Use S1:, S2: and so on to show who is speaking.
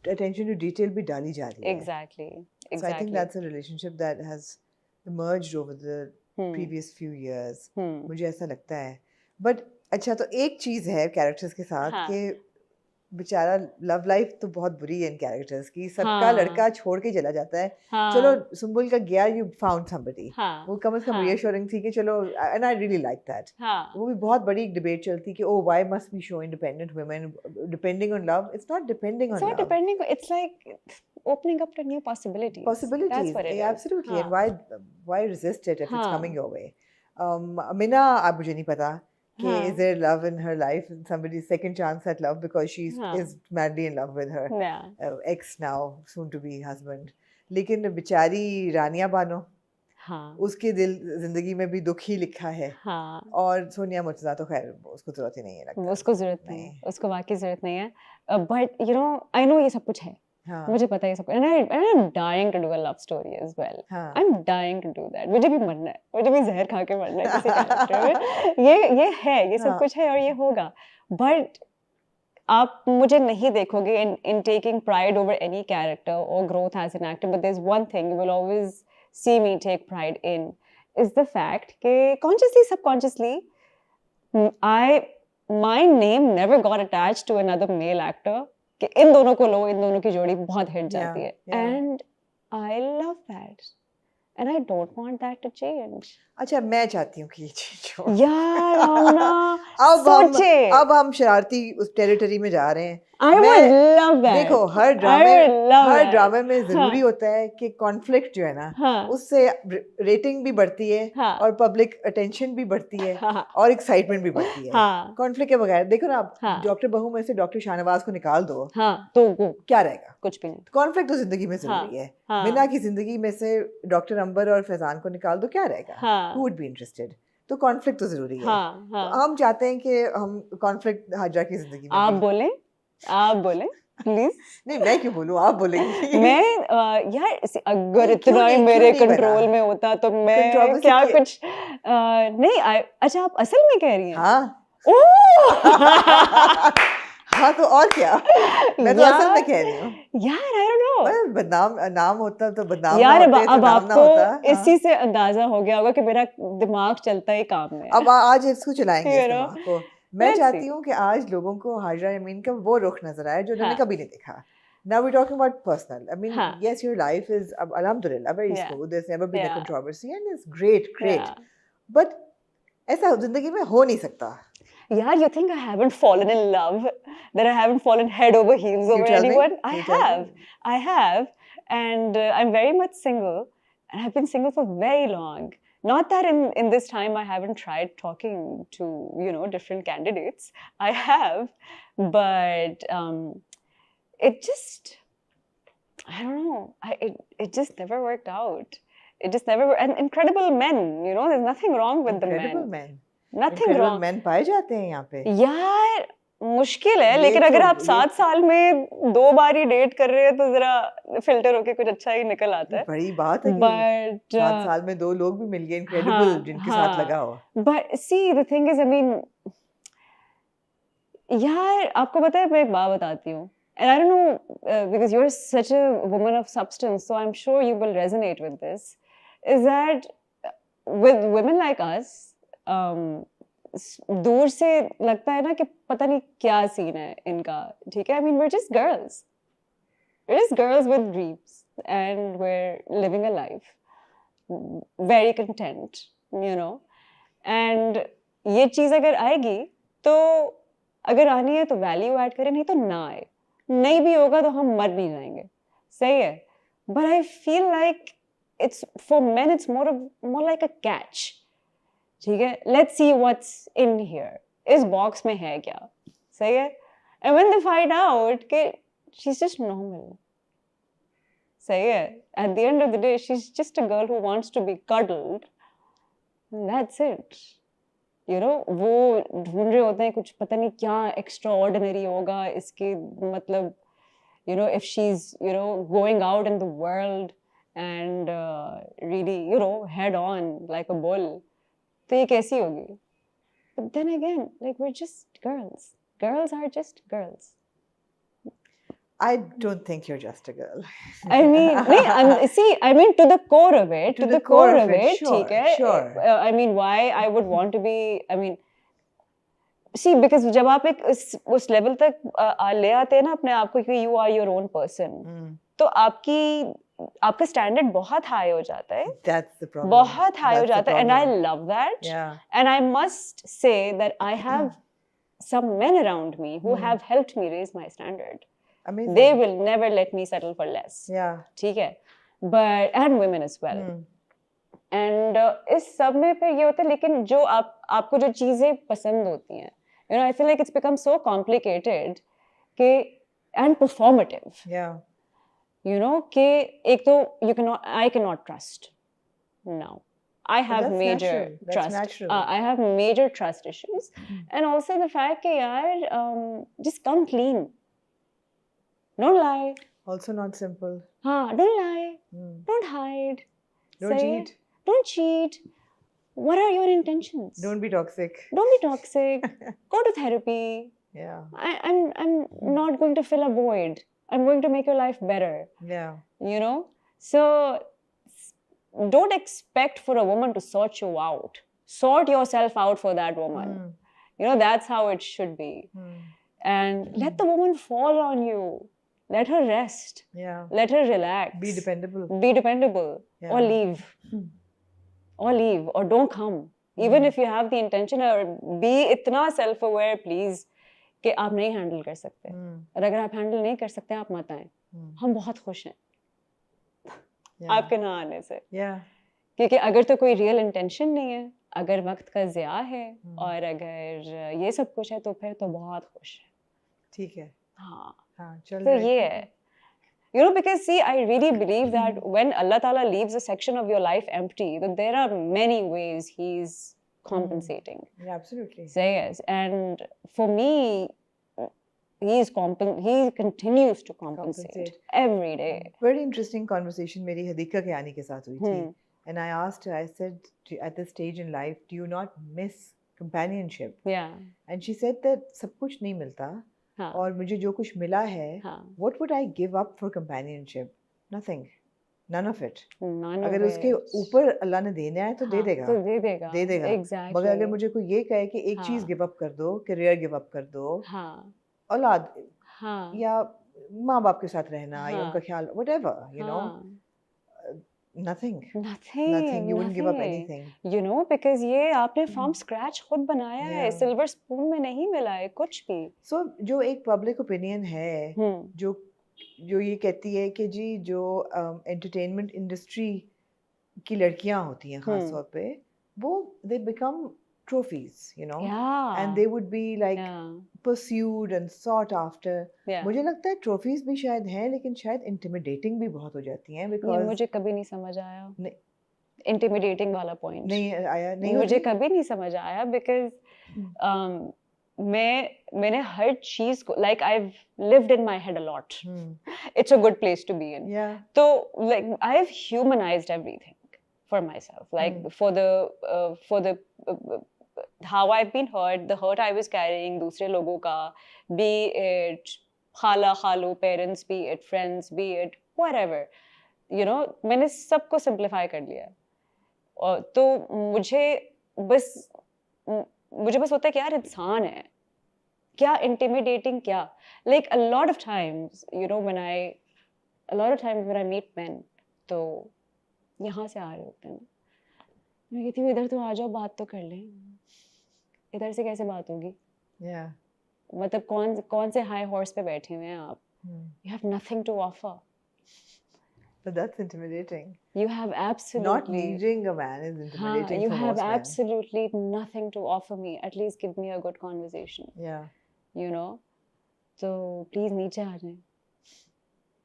S1: attention to detail भी डाली जा रही है.
S2: Exactly.
S1: So I think that's a relationship that has emerged over the previous few years. मुझे ऐसा लगता है. But अच्छा तो एक चीज़ है characters के साथ कि बेचारा लव लाइफ तो बहुत बुरी है इन कैरेक्टर्स की. सबका लड़का छोड़ के चला जाता है. चलो सुम्बुल का गया, यू फाउंड समबडी. वो कम से कम रीअश्योरिंग थी कि चलो, and I really like that. वो भी बहुत बड़ी एक डिबेट चलती कि oh why must we show independent women depending on love. It's not depending on love. It's not depending.
S2: It's like opening up to new possibilities.
S1: Possibilities.
S2: That's what it is.
S1: Absolutely. And why resist it if it's coming your way? Amina, अब मुझे नहीं पता कि is there love in her life and somebody's second chance at love because she is madly in love with her ex now soon to be husband. लेकिन बेचारी रानिया बानो, उसके दिल जिंदगी में भी दुख ही लिखा है. और सोनिया मुर्तजा तो खैर उसको जरूरत ही नहीं है. लगता
S2: उसको जरूरत नहीं है, उसको वाकई जरूरत नहीं है. But you know I know ये सब कुछ है. मुझे पता है सब. and I'm dying to do a love story as well. I'm dying to do that. मुझे भी मरना है, मुझे भी जहर खा के मरना है किसी कैरेक्टर में. ये है, ये सब कुछ है और ये होगा. But आप मुझे नहीं देखोगे in taking pride over any character or growth as an actor. But there's one thing you will always see me take pride in is the fact कि consciously, subconsciously, my name never got attached to another male actor. कि इन दोनों को लो, इन दोनों की जोड़ी बहुत hit जाती है. And I love that. And I don't want that to change.
S1: अच्छा, मैं चाहती हूँ कि ये चीज हो.
S2: यार हम ना
S1: अब हम शरारती उस टेरिटरी में जा रहे हैं.
S2: I would love that.
S1: देखो हर ड्रामे में जरूरी होता है कि कॉन्फ्लिक्ट जो है ना उससे रेटिंग भी बढ़ती है और पब्लिक अटेंशन भी बढ़ती है और एक्साइटमेंट भी बढ़ती है. कॉन्फ्लिक्ट के बगैर देखो ना आप डॉक्टर बहू में से डॉक्टर शाहनवाज को निकाल दो
S2: तो
S1: क्या रहेगा?
S2: कुछ भी नहीं.
S1: कॉन्फ्लिक्ट तो जिंदगी में जरूरी है. मीना की जिंदगी में से डॉक्टर अंबर और फैजान को निकाल दो, क्या रहेगा? Who would be interested? तो कॉन्फ्लिक्ट तो जरूरी है. तो हम चाहते हैं कि हम कॉन्फ्लिक्ट हाजरा की जिंदगी में.
S2: आप बोले प्लीज.
S1: नहीं, मैं क्यों बोलूं, आप बोलेंगी.
S2: मैं यार अगर इतना ही मेरे कंट्रोल में होता तो मैं क्या कुछ नहीं. अच्छा आप असल में कह रही हैं?
S1: हाँ तो और क्या, मैं तो असल में कह रही हूँ
S2: यार. आई डोंट नो,
S1: बदनाम नाम होता तो बदनाम
S2: यार.
S1: ना होते,
S2: अब आपको
S1: इसी
S2: से अंदाजा हो गया होगा कि मेरा दिमाग चलता ही काम में.
S1: अब आज इसको चलाएंगे इस दिमाग को. मैं चाहती हूँ कि आज लोगों को हाजरा यामीन का वो रुख नजर आए जो उन्होंने कभी नहीं देखा. Now we're talking about personal. I mean, yes, your life is, alhamdulillah, very smooth. There's never been a controversy and it's great. But ऐसा जिंदगी में हो नहीं सकता.
S2: Yeah, you think I haven't fallen in love? That I haven't fallen head over heels over anyone? I have, and I'm very much single, and I've been single for very long. Not that in this time I haven't tried talking to different candidates. I have, but it just, I don't know. It just never worked out. It just never. And incredible men, there's nothing wrong with the men.
S1: Incredible men.
S2: Nothing wrong.
S1: men पाए जाते हैं यहाँ पे.
S2: यार मुश्किल है, लेकिन अगर आप 7 साल में 2 बार ही डेट कर रहे हैं तो जरा फिल्टर होके कुछ अच्छा ही निकल आता है.
S1: बड़ी बात है.
S2: But
S1: 7 साल में 2 लोग भी मिल गए incredible जिनके साथ लगा हो.
S2: But see, the thing is, I mean, यार आपको पता है, मैं एक बात बताती हूँ. And I don't know, because you're such a woman of substance, so I'm sure you will resonate with this. Is that with women like us, दूर से लगता है ना कि पता नहीं क्या सीन है इनका. ठीक है, I mean, we're just girls with dreams and we're living a life very content, and ये चीज अगर आएगी तो अगर आनी है तो वैल्यू ऐड करें, नहीं तो ना आए. नहीं भी होगा तो हम मर नहीं जाएंगे. सही है. But I feel like it's for men, it's more like a catch. ठीक है, let's see what's in here. इस बॉक्स में है क्या? सही है. And when they find out कि she's just normal. सही है. At the end of the day, she's just a girl who wants to be cuddled. And that's it. वो ढूंढ रहे होते हैं कुछ पता नहीं क्या extraordinary होगा इसके, मतलब if she's going out in the world and really head on like a bull, तो ये कैसी होगी? But then again, like, we're just girls. Girls are just girls.
S1: I don't think you're just a girl.
S2: I mean, see, I mean, to the core of it,
S1: To the core of it,
S2: ठीक है.
S1: sure.
S2: I mean, why I would want to be, I mean, see, because जब आप एक उस level तक ले आते हैं ना अपने आप को कि you are your own person, तो आपका standard बहुत high हो जाता है.
S1: That's the problem.
S2: बहुत high हो जाता है, and I love that.
S1: Yeah.
S2: And I must say that I have some men around me who have helped me raise my standard.
S1: Amazing.
S2: They will never let me settle for less.
S1: Yeah.
S2: ठीक है. But and women as well. And इस सब में पे ये होता है, लेकिन जो आपको जो चीजें पसंद होती हैं, you know, I feel like it's become so complicated कि and performative.
S1: Yeah.
S2: You know, कि एक तो I cannot trust now. I have major trust. I have major trust issues, and also the fact कि यार just come clean. Don't lie.
S1: Also not simple.
S2: हाँ, don't lie. Don't hide.
S1: Don't cheat.
S2: Don't cheat. What are your intentions?
S1: Don't be toxic.
S2: Don't be toxic. Go to therapy.
S1: Yeah.
S2: I'm not going to fill a void. I'm going to make your life better.
S1: Yeah.
S2: You know? So don't expect for a woman to sort you out. Sort yourself out for that woman. You know, that's how it should be. And let the woman fall on you. Let her rest.
S1: Yeah.
S2: Let her relax.
S1: Be dependable.
S2: Be dependable. Yeah. Or leave. Or leave. Or don't come. Even if you have the intention, or be इतना self-aware, please, कि आप नहीं handle कर सकते. और अगर आप handle नहीं कर सकते, आप मत आएं. हम बहुत खुश हैं. आपके ना आने से. क्योंकि अगर तो कोई real intention नहीं है, अगर वक्त का ज़िया है, और अगर ये सब कुछ है, तो फिर तो बहुत खुश है.
S1: ठीक है.
S2: हाँ.
S1: चल
S2: तो ये है. You know, because see, I really believe that when Allah Ta'ala leaves a section of your life empty, that there are many ways He's compensating.
S1: Yeah, absolutely.
S2: So yes, and for me, He continues to compensate every day.
S1: Very interesting conversation मेरी हदीका के आने के साथ हुई थी. And I asked her, I said, at this stage in life, do you not miss companionship?
S2: Yeah.
S1: And she said that सब कुछ नहीं मिलता. और मुझे जो कुछ मिला है, what would I give up for companionship? Nothing. None of it. अगर उसके ऊपर अल्लाह ने देना है तो दे देगा.
S2: तो दे देगा.
S1: दे देगा.
S2: Exactly.
S1: मगर अगर मुझे कोई ये कहे कि एक चीज गिव अप कर दो, करियर गिव अप कर दो, औलाद, या माँ बाप के साथ रहना, या उनका ख्याल, whatever, you know, nothing. You wouldn't give up anything.
S2: You know, because ये आपने from scratch खुद बनाया है, silver spoon में नहीं मिला है कुछ भी.
S1: So जो एक public opinion है, जो ये कहती है कि जी जो entertainment industry की लड़कियां होती हैं खास तौर पे, वो they become trophies, you know, and they would be like pursued and sought after. मुझे लगता है trophies भी शायद हैं, लेकिन शायद intimidating भी बहुत हो जाती हैं, because
S2: मुझे कभी नहीं समझ आया intimidating वाला point.
S1: नहीं आया. नहीं
S2: मुझे कभी नहीं समझ आया, because मैंने हर चीज को, like I've lived in my head a lot. It's a good place to be in.
S1: Yeah.
S2: So like I've humanized everything for myself, like for the how I've been hurt, the hurt I was carrying दूसरे लोगों का, be it खाला खालू parents, be it friends, be it whatever, you know, मैंने सबको simplify कर लिया. और तो मुझे बस होता है कि यार इंसान है क्या, intimidating क्या, like a lot of times you know when I meet men, तो यहाँ से आ रहे होते हैं, मैं कहती हूँ इधर तो आ जाओ, बात तो कर लें, इधर से कैसे बात होगी. मतलब कौन से हाई हॉर्स पे बैठे हुए हैं आप. You have nothing to offer.
S1: But that's intimidating.
S2: You have absolutely
S1: not needing a man is intimidating.
S2: You
S1: for
S2: have
S1: most men.
S2: absolutely nothing to offer me. At least give me a good conversation.
S1: Yeah.
S2: You know, so please नीचे आ जाएं.